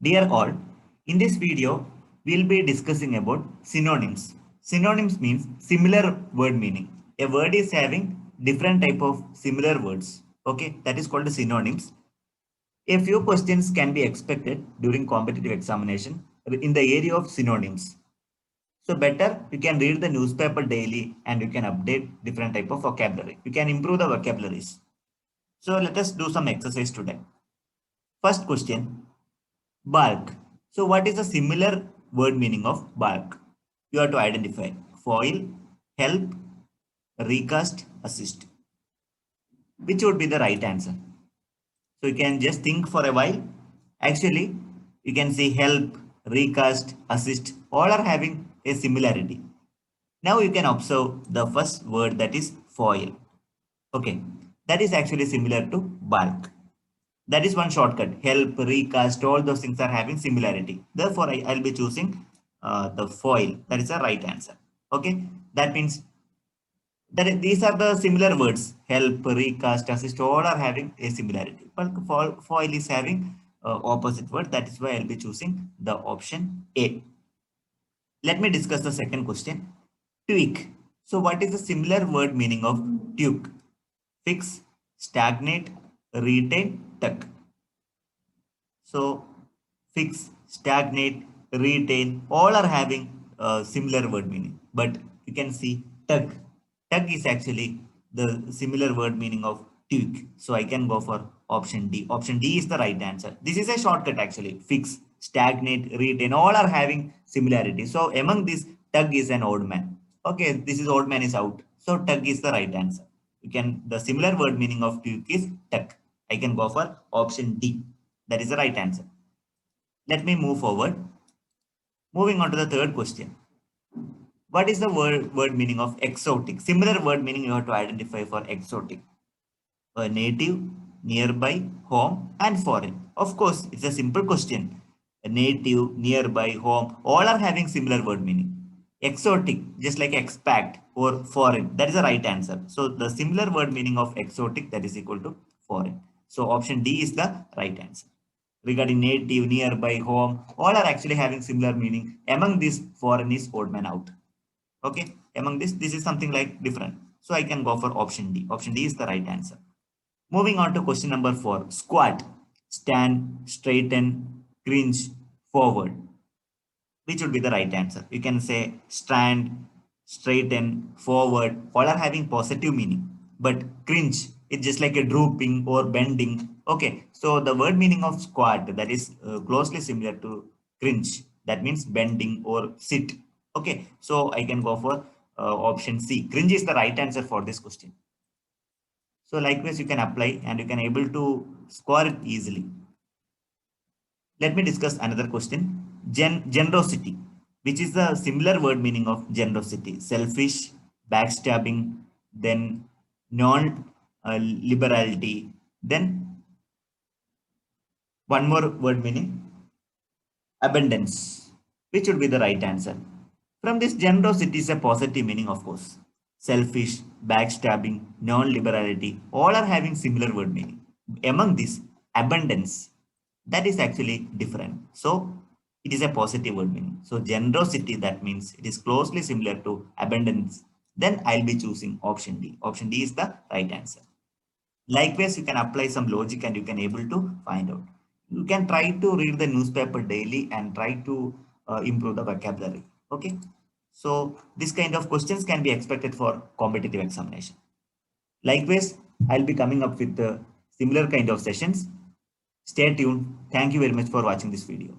Dear all, in this video, we'll be discussing about synonyms. Synonyms means similar word meaning. A word is having different type of similar words. Okay, that is called synonyms. A few questions can be expected during competitive examination in the area of synonyms. So better you can read the newspaper daily and you can update different type of vocabulary. You can improve the vocabularies. So let us do some exercise today. First question. Bulk. So what is the similar word meaning of bulk? You have to identify foil, help, recast, assist. Which would be the right answer? So you can just think for a while. Actually, you can see help, recast, assist, all are having a similarity. Now you can observe the first word, that is foil. Okay, that is actually similar to bulk. That is one shortcut. Help, recast, all those things are having similarity. Therefore, I'll be choosing the foil. That is the right answer. Okay, that means that these are the similar words. Help, recast, assist, all are having a similarity. But foil is having opposite word. That is why I'll be choosing the option A. Let me discuss the second question. Tweak. So what is the similar word meaning of tweak? Fix, stagnate, retain, tuck. So fix, stagnate, retain, all are having similar word meaning. But you can see tuck. Tuck is actually the similar word meaning of tweak. So I can go for option D. Option D is the right answer. This is a shortcut actually. Fix, stagnate, retain, all are having similarity. So among these, tug is an odd man. Okay, this is odd man is out. So tug is the right answer. You can, the similar word meaning of tweak is tuck. I can go for option D. That is the right answer. Let me move forward. Moving on to the third question. What is the word meaning of exotic? Similar word meaning you have to identify for exotic. A native, nearby, home, and foreign. Of course, it's a simple question. A native, nearby, home, all are having similar word meaning. Exotic, just like expat or foreign, that is the right answer. So the similar word meaning of exotic, that is equal to foreign. So option D is the right answer. Regarding native, nearby, home, all are actually having similar meaning. Among these, foreign is odd man out. Okay, among this is something like different. So I can go for option D. Option D is the right answer. Moving on to question number 4. Squat. Stand, straighten, cringe, forward. Which would be the right answer? You can say stand, straighten, forward. All are having positive meaning. But cringe, it's just like a drooping or bending. Okay, so the word meaning of squat, that is closely similar to cringe. That means bending or sit. Okay, so I can go for option C. Cringe is the right answer for this question. So likewise, you can apply and you can able to score it easily. Let me discuss another question. Generosity, which is the similar word meaning of generosity. Selfish, backstabbing, then non-liberality, then one more word meaning, abundance. Which would be the right answer? From this, generosity is a positive meaning, of course. Selfish, backstabbing, non-liberality, all are having similar word meaning. Among these, abundance, that is actually different. So it is a positive word meaning. So generosity, that means it is closely similar to abundance. Then I'll be choosing option D. Option D is the right answer. Likewise, you can apply some logic and you can able to find out. You can try to read the newspaper daily and try to improve the vocabulary. Okay. So this kind of questions can be expected for competitive examination. Likewise, I'll be coming up with the similar kind of sessions. Stay tuned. Thank you very much for watching this video.